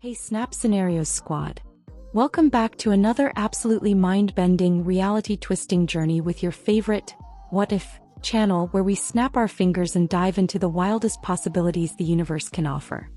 Hey Snap Scenarios Squad. Welcome back to another absolutely mind-bending, reality-twisting journey with your favorite What If channel, where we snap our fingers and dive into the wildest possibilities the universe can offer.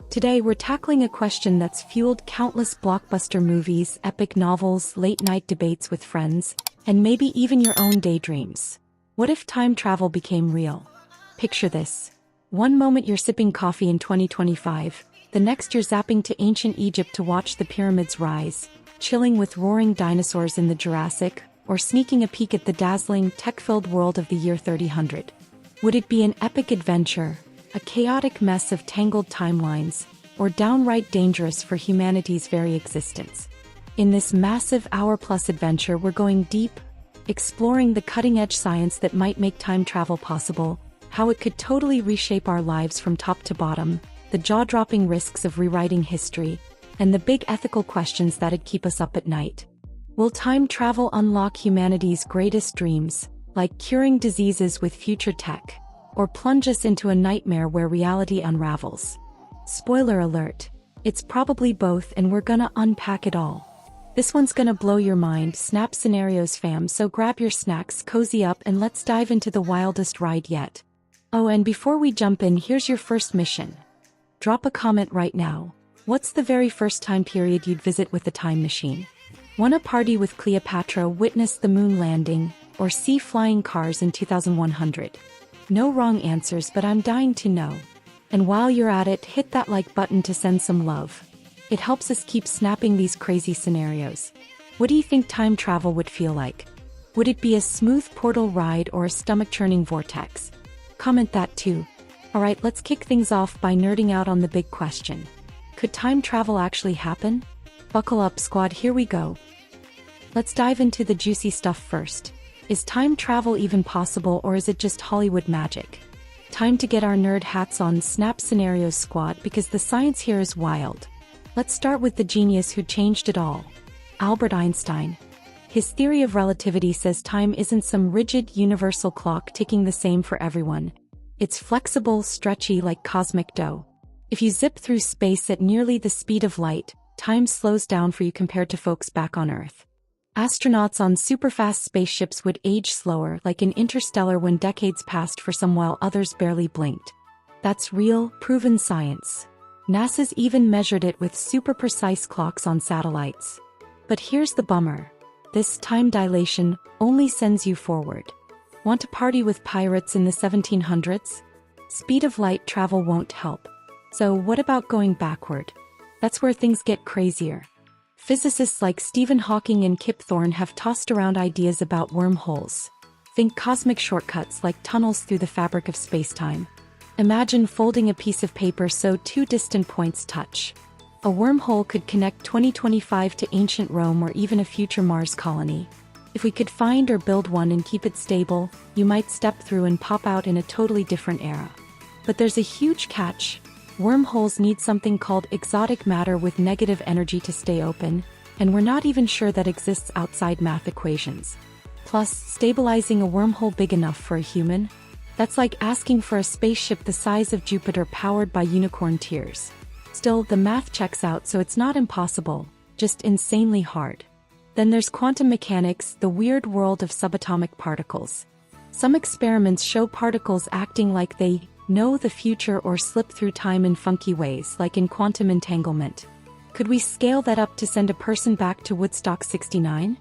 Today we're tackling a question that's fueled countless blockbuster movies, epic novels, late-night debates with friends, and maybe even your own daydreams. What if time travel became real? Picture this. One moment you're sipping coffee in 2025, the next you're zapping to ancient Egypt to watch the pyramids rise, chilling with roaring dinosaurs in the Jurassic, or sneaking a peek at the dazzling, tech-filled world of the year 3000. Would it be an epic adventure, a chaotic mess of tangled timelines, or downright dangerous for humanity's very existence? In this massive hour-plus adventure, we're going deep, exploring the cutting-edge science that might make time travel possible, how it could totally reshape our lives from top to bottom, the jaw-dropping risks of rewriting history, and the big ethical questions that'd keep us up at night. Will time travel unlock humanity's greatest dreams, like curing diseases with future tech, or plunge us into a nightmare where reality unravels? Spoiler alert, it's probably both, and we're gonna unpack it all. This one's gonna blow your mind, Snap Scenarios fam, so grab your snacks, cozy up, and let's dive into the wildest ride yet. Oh, and before we jump in, here's your first mission. Drop a comment right now. What's the very first time period you'd visit with a time machine? Wanna party with Cleopatra, witness the moon landing, or see flying cars in 2100? No wrong answers, but I'm dying to know. And while you're at it, hit that like button to send some love. It helps us keep snapping these crazy scenarios. What do you think time travel would feel like? Would it be a smooth portal ride or a stomach-churning vortex? Comment that too. Alright, let's kick things off by nerding out on the big question. Could time travel actually happen? Buckle up, squad, here we go. Let's dive into the juicy stuff first. Is time travel even possible, or is it just Hollywood magic? Time to get our nerd hats on, Snap Scenarios Squad, because the science here is wild. Let's start with the genius who changed it all. Albert Einstein. His theory of relativity says time isn't some rigid, universal clock ticking the same for everyone. It's flexible, stretchy, like cosmic dough. If you zip through space at nearly the speed of light, time slows down for you compared to folks back on Earth. Astronauts on superfast spaceships would age slower, like in Interstellar, when decades passed for some while others barely blinked. That's real, proven science. NASA's even measured it with super precise clocks on satellites. But here's the bummer. This time dilation only sends you forward. Want to party with pirates in the 1700s? Speed of light travel won't help. So what about going backward? That's where things get crazier. Physicists like Stephen Hawking and Kip Thorne have tossed around ideas about wormholes. Think cosmic shortcuts like tunnels through the fabric of space-time. Imagine folding a piece of paper so two distant points touch. A wormhole could connect 2025 to ancient Rome or even a future Mars colony. If we could find or build one and keep it stable, you might step through and pop out in a totally different era. But there's a huge catch. Wormholes need something called exotic matter with negative energy to stay open, and we're not even sure that exists outside math equations. Plus, stabilizing a wormhole big enough for a human? That's like asking for a spaceship the size of Jupiter powered by unicorn tears. Still, the math checks out, so it's not impossible, just insanely hard. Then there's quantum mechanics, the weird world of subatomic particles. Some experiments show particles acting like they know the future or slip through time in funky ways, like in quantum entanglement. Could we scale that up to send a person back to Woodstock 69?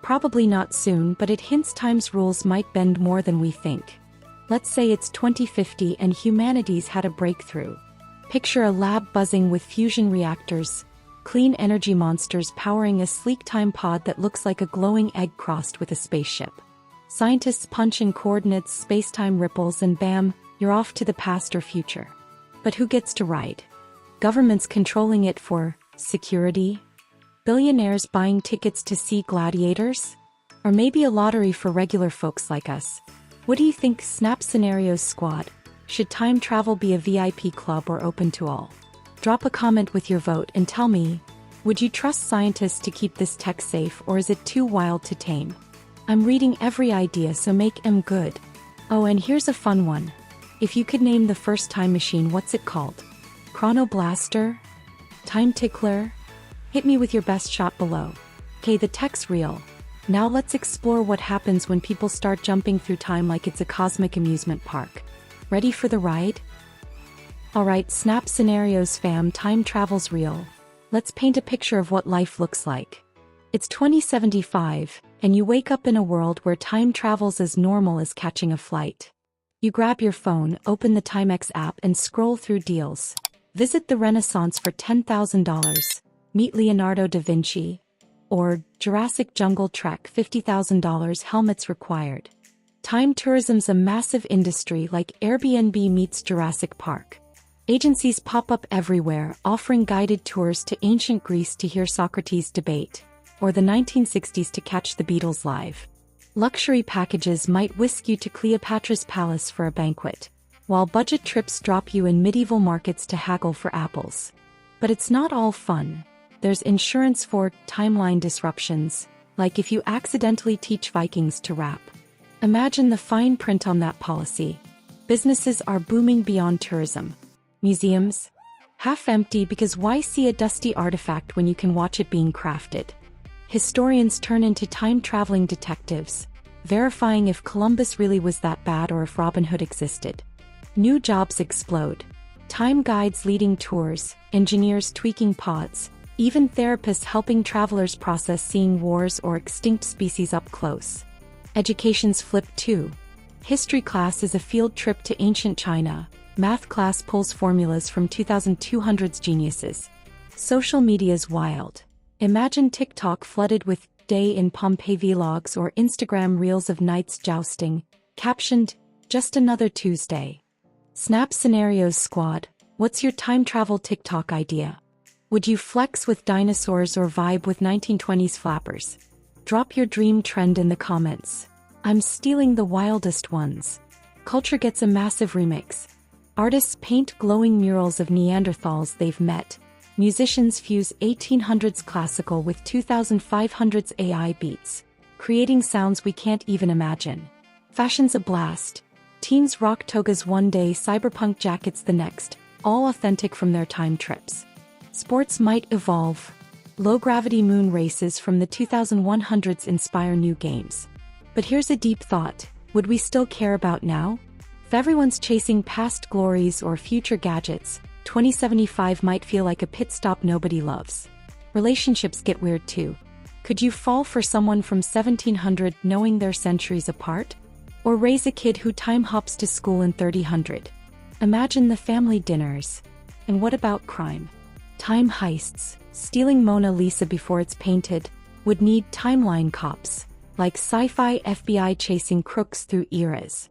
Probably not soon, but it hints time's rules might bend more than we think. Let's say it's 2050 and humanity's had a breakthrough. Picture a lab buzzing with fusion reactors, clean energy monsters powering a sleek time pod that looks like a glowing egg crossed with a spaceship. Scientists punch in coordinates, space-time ripples, and bam, you're off to the past or future. But who gets to ride? Governments controlling it for security? Billionaires buying tickets to see gladiators? Or maybe a lottery for regular folks like us? What do you think, Snap Scenarios Squad? Should time travel be a VIP club or open to all? Drop a comment with your vote and tell me, would you trust scientists to keep this tech safe, or is it too wild to tame? I'm reading every idea, so make 'em good. Oh, and here's a fun one. If you could name the first time machine, what's it called? Chronoblaster? Time tickler? Hit me with your best shot below. Okay, the tech's real. Now let's explore what happens when people start jumping through time like it's a cosmic amusement park. Ready for the ride? Alright, snap scenarios fam, time travel's real. Let's paint a picture of what life looks like. It's 2075, and you wake up in a world where time travel's as normal as catching a flight. You grab your phone, open the Timex app and scroll through deals. Visit the Renaissance for $10,000. Meet Leonardo da Vinci. Or Jurassic Jungle Trek, $50,000 helmets required. Time tourism's a massive industry like Airbnb meets Jurassic Park. Agencies pop up everywhere, offering guided tours to ancient Greece to hear Socrates debate, or the 1960s to catch the Beatles live. Luxury packages might whisk you to Cleopatra's palace for a banquet, while budget trips drop you in medieval markets to haggle for apples. But it's not all fun. There's insurance for timeline disruptions, like if you accidentally teach Vikings to rap. Imagine the fine print on that policy. Businesses are booming beyond tourism. Museums? Half empty because why see a dusty artifact when you can watch it being crafted? Historians turn into time-traveling detectives, verifying if Columbus really was that bad or if Robin Hood existed. New jobs explode. Time guides leading tours, engineers tweaking pods, even therapists helping travelers process seeing wars or extinct species up close. Education's flipped too. History class is a field trip to ancient China. Math class pulls formulas from 2200's geniuses. Social media's wild. Imagine TikTok flooded with day in Pompeii vlogs or Instagram reels of knights jousting, captioned, "Just another Tuesday." Snap Scenarios Squad, what's your time travel TikTok idea? Would you flex with dinosaurs or vibe with 1920s flappers? Drop your dream trend in the comments. I'm stealing the wildest ones. Culture gets a massive remix. Artists paint glowing murals of Neanderthals they've met. Musicians fuse 1800s classical with 2500s AI beats, creating sounds we can't even imagine. Fashion's a blast. Teens rock togas one day, cyberpunk jackets the next, all authentic from their time trips. Sports might evolve. Low-gravity moon races from the 2100s inspire new games. But here's a deep thought. Would we still care about now? If everyone's chasing past glories or future gadgets, 2075 might feel like a pit stop nobody loves. Relationships get weird too. Could you fall for someone from 1700 knowing they're centuries apart? Or raise a kid who time hops to school in 3000? Imagine the family dinners. And what about crime? Time heists, stealing Mona Lisa before it's painted, would need timeline cops, like Sci-Fi FBI chasing crooks through eras.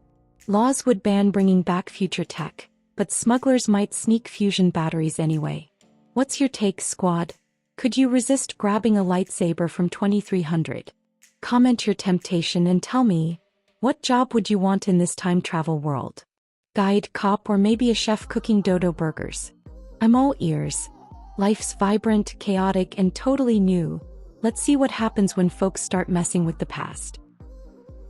Laws would ban bringing back future tech, but smugglers might sneak fusion batteries anyway. What's your take, squad? Could you resist grabbing a lightsaber from 2300? Comment your temptation and tell me, what job would you want in this time travel world? Guide, cop, or maybe a chef cooking dodo burgers? I'm all ears. Life's vibrant, chaotic, and totally new. Let's see what happens when folks start messing with the past.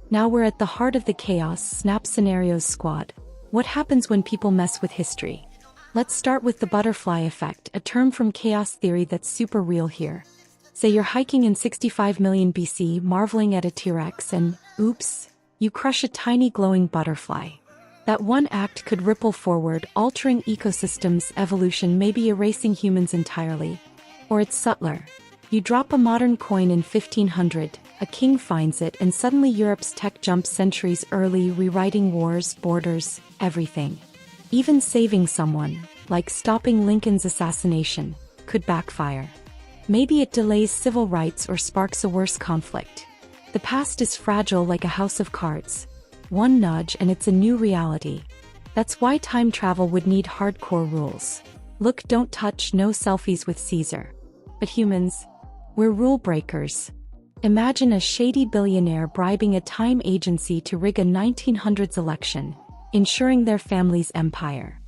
Now we're at the heart of the chaos. Snap Scenarios Squad. What happens when people mess with history? Let's start with the butterfly effect, a term from chaos theory that's super real here. Say you're hiking in 65 million BC, marveling at a T-Rex, and, oops, you crush a tiny glowing butterfly. That one act could ripple forward, altering ecosystems, evolution, maybe erasing humans entirely. Or it's subtler. You drop a modern coin in 1500, a king finds it, and suddenly Europe's tech jumps centuries early, rewriting wars, borders, everything. Even saving someone, like stopping Lincoln's assassination, could backfire. Maybe it delays civil rights or sparks a worse conflict. The past is fragile like a house of cards. One nudge and it's a new reality. That's why time travel would need hardcore rules. Look, don't touch, no selfies with Caesar. But humans, we're rule breakers. Imagine a shady billionaire bribing a time agency to rig a 1900s election, ensuring their family's empire.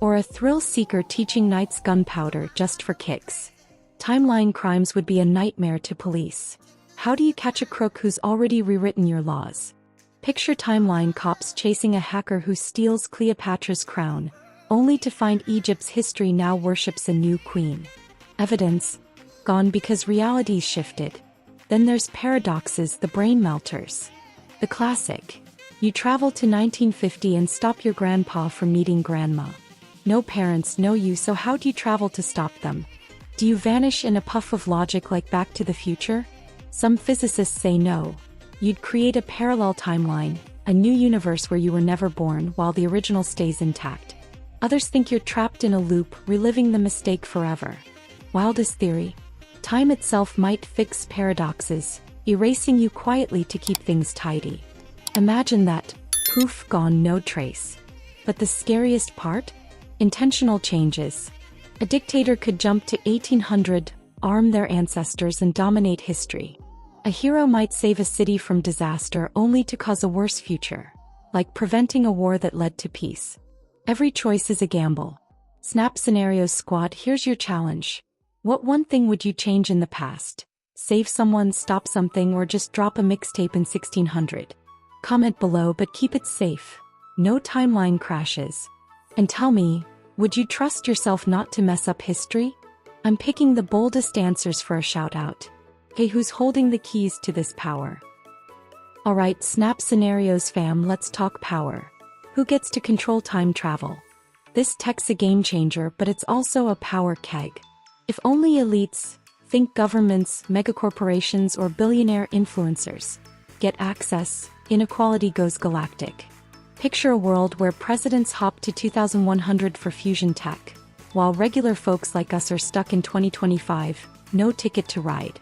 Or a thrill seeker teaching knights gunpowder just for kicks. Timeline crimes would be a nightmare to police. How do you catch a crook who's already rewritten your laws? Picture timeline cops chasing a hacker who steals Cleopatra's crown, only to find Egypt's history now worships a new queen. Evidence? Gone because reality's shifted. Then there's paradoxes, the brain melters. The classic. You travel to 1950 and stop your grandpa from meeting grandma. No parents know you, so how do you travel to stop them? Do you vanish in a puff of logic like Back to the Future? Some physicists say no. You'd create a parallel timeline, a new universe where you were never born while the original stays intact. Others think you're trapped in a loop, reliving the mistake forever. Wildest theory? Time itself might fix paradoxes, erasing you quietly to keep things tidy. Imagine that, poof, gone, no trace. But the scariest part? Intentional changes. A dictator could jump to 1800, arm their ancestors and dominate history. A hero might save a city from disaster only to cause a worse future, like preventing a war that led to peace. Every choice is a gamble. Snap Scenarios Squad, here's your challenge. What one thing would you change in the past? Save someone, stop something, or just drop a mixtape in 1600? Comment below, but keep it safe. No timeline crashes. And tell me, would you trust yourself not to mess up history? I'm picking the boldest answers for a shout-out. Hey, who's holding the keys to this power? Alright, Snap Scenarios fam, let's talk power. Who gets to control time travel? This tech's a game changer, but it's also a power keg. If only elites, think governments, megacorporations, or billionaire influencers, get access, inequality goes galactic. Picture a world where presidents hop to 2100 for fusion tech, while regular folks like us are stuck in 2025, no ticket to ride.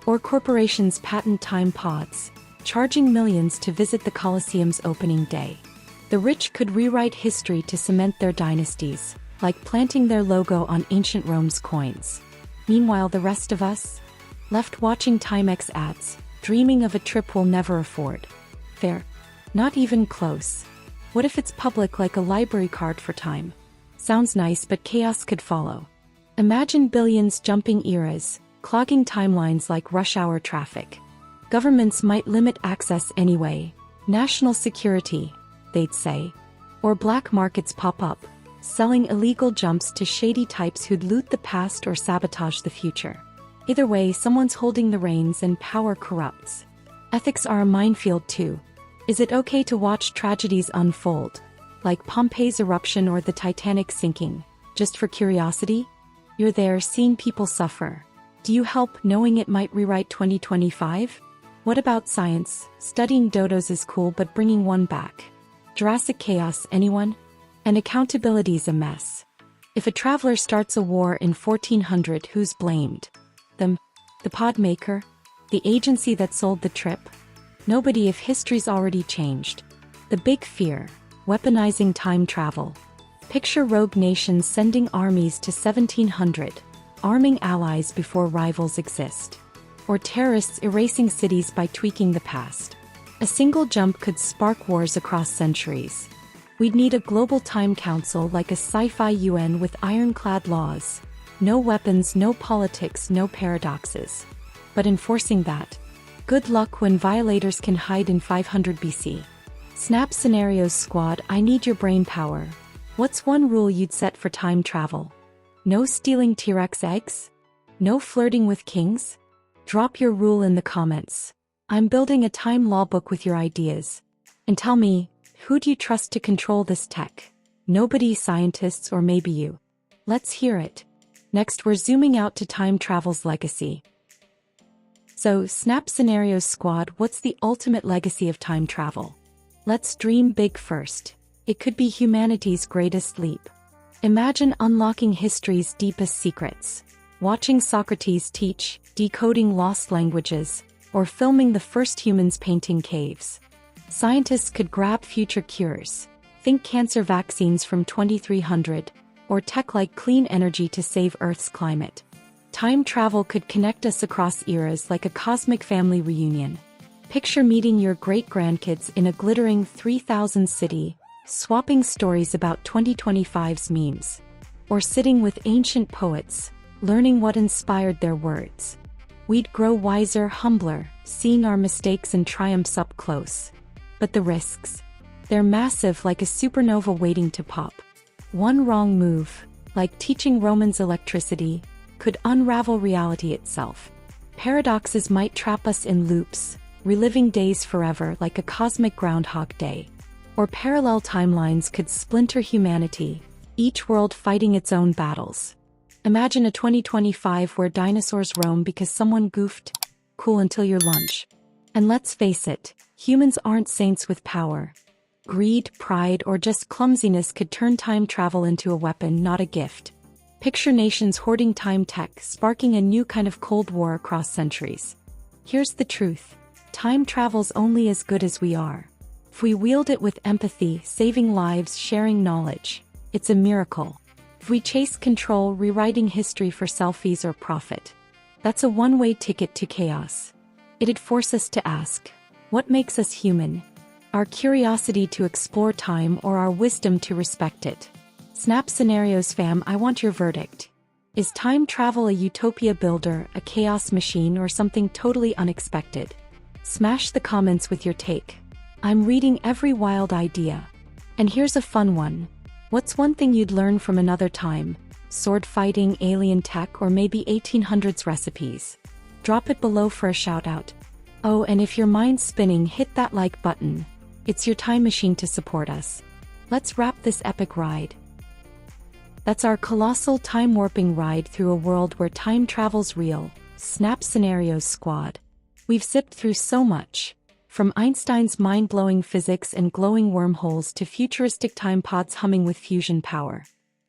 Or corporations patent time pods, charging millions to visit the Colosseum's opening day. The rich could rewrite history to cement their dynasties, like planting their logo on ancient Rome's coins. Meanwhile, the rest of us? Left watching Timex ads, dreaming of a trip we'll never afford. Fair? Not even close. What if it's public, like a library card for time? Sounds nice, but chaos could follow. Imagine billions jumping eras, clogging timelines like rush hour traffic. Governments might limit access anyway. National security, they'd say. Or black markets pop up, selling illegal jumps to shady types who'd loot the past or sabotage the future. Either way, someone's holding the reins and power corrupts. Ethics are a minefield too. Is it okay to watch tragedies unfold, like Pompeii's eruption or the Titanic sinking, just for curiosity? You're there seeing people suffer. Do you help, knowing it might rewrite 2025? What about science? Studying dodos is cool, but bringing one back. Jurassic chaos, anyone? And accountability's a mess. If a traveler starts a war in 1400, who's blamed? Them? The pod maker? The agency that sold the trip? Nobody, if history's already changed. The big fear: weaponizing time travel. Picture rogue nations sending armies to 1700, arming allies before rivals exist. Or terrorists erasing cities by tweaking the past. A single jump could spark wars across centuries. We'd need a global time council like a sci-fi UN with ironclad laws. No weapons, no politics, no paradoxes. But enforcing that? Good luck when violators can hide in 500 BC. Snap Scenarios Squad, I need your brain power. What's one rule you'd set for time travel? No stealing T-Rex eggs? No flirting with kings? Drop your rule in the comments. I'm building a time law book with your ideas. And tell me, who do you trust to control this tech? Nobody, scientists, or maybe you? Let's hear it. Next, we're zooming out to time travel's legacy. So, Snap Scenarios Squad, what's the ultimate legacy of time travel? Let's dream big first. It could be humanity's greatest leap. Imagine unlocking history's deepest secrets. Watching Socrates teach, decoding lost languages, or filming the first humans painting caves. Scientists could grab future cures. Think cancer vaccines from 2300, or tech like clean energy to save Earth's climate. Time travel could connect us across eras like a cosmic family reunion. Picture meeting your great-grandkids in a glittering 3000 city, swapping stories about 2025's memes. Or sitting with ancient poets, learning what inspired their words. We'd grow wiser, humbler, seeing our mistakes and triumphs up close. But the risks? They're massive, like a supernova waiting to pop. One wrong move, like teaching Romans electricity, could unravel reality itself. Paradoxes might trap us in loops, reliving days forever like a cosmic Groundhog Day. Or parallel timelines could splinter humanity, each world fighting its own battles. Imagine a 2025 where dinosaurs roam because someone goofed. Cool until your lunch. And let's face it, humans aren't saints with power. Greed, pride, or just clumsiness could turn time travel into a weapon, not a gift. Picture nations hoarding time tech, sparking a new kind of Cold War across centuries. Here's the truth. Time travel's only as good as we are. If we wield it with empathy, saving lives, sharing knowledge, it's a miracle. If we chase control, rewriting history for selfies or profit, that's a one-way ticket to chaos. It'd force us to ask, what makes us human? Our curiosity to explore time or our wisdom to respect it? Snap Scenarios fam, I want your verdict. Is time travel a utopia builder, a chaos machine, or something totally unexpected? Smash the comments with your take. I'm reading every wild idea. And here's a fun one. What's one thing you'd learn from another time? Sword fighting, alien tech, or maybe 1800s recipes? Drop it below for a shout out. Oh, and if your mind's spinning, hit that like button. It's your time machine to support us. Let's wrap this epic ride. That's our colossal time-warping ride through a world where time travel's real. Snap Scenarios squad. We've zipped through so much. From Einstein's mind-blowing physics and glowing wormholes to futuristic time pods humming with fusion power.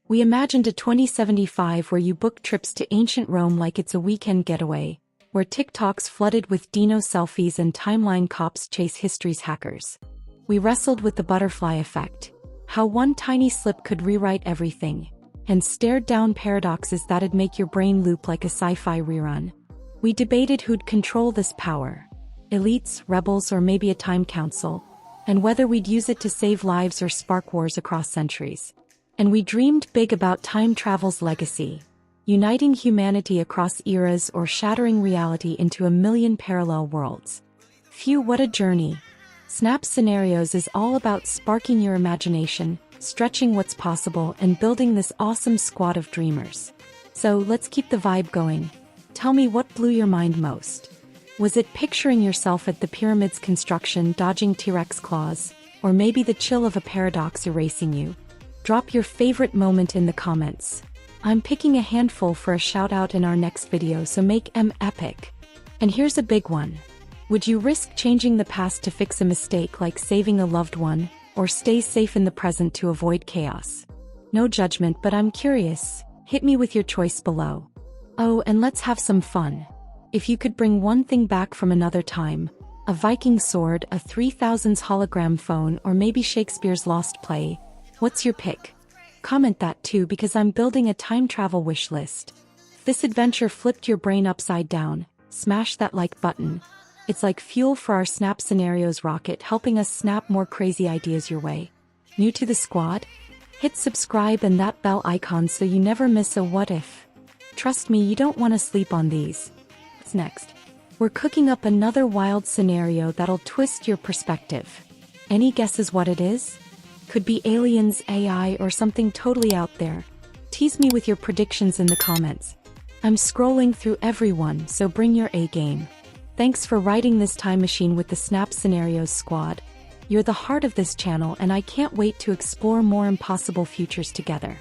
We imagined a 2075 where you book trips to ancient Rome like it's a weekend getaway, where TikToks flooded with dino selfies and timeline cops chase history's hackers. We wrestled with the butterfly effect, how one tiny slip could rewrite everything, and stared down paradoxes that'd make your brain loop like a sci-fi rerun. We debated who'd control this power. Elites, rebels, or maybe a time council, and whether we'd use it to save lives or spark wars across centuries. And we dreamed big about time travel's legacy, uniting humanity across eras or shattering reality into a million parallel worlds. Phew, what a journey. Snap Scenarios is all about sparking your imagination, stretching what's possible, and building this awesome squad of dreamers. So let's keep the vibe going. Tell me what blew your mind most. Was it picturing yourself at the pyramid's construction dodging T-Rex claws, or maybe the chill of a paradox erasing you? Drop your favorite moment in the comments. I'm picking a handful for a shout out in our next video, so make them epic. And here's a big one. Would you risk changing the past to fix a mistake like saving a loved one, or stay safe in the present to avoid chaos? No judgment, but I'm curious. Hit me with your choice below. Oh, and let's have some fun. If you could bring one thing back from another time, a Viking sword, a 3000s hologram phone, or maybe Shakespeare's lost play, what's your pick? Comment that too, because I'm building a time travel wish list. If this adventure flipped your brain upside down, smash that like button. It's like fuel for our Snap Scenarios rocket, helping us snap more crazy ideas your way. New to the squad? Hit subscribe and that bell icon so you never miss a what if. Trust me, you don't want to sleep on these. What's next? We're cooking up another wild scenario that'll twist your perspective. Any guesses what it is? Could be aliens, AI, or something totally out there. Tease me with your predictions in the comments. I'm scrolling through everyone, so bring your A game. Thanks for riding this time machine with the Snap Scenarios squad. You're the heart of this channel, and I can't wait to explore more impossible futures together.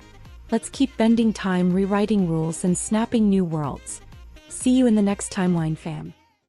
Let's keep bending time, rewriting rules, and snapping new worlds. See you in the next timeline, fam.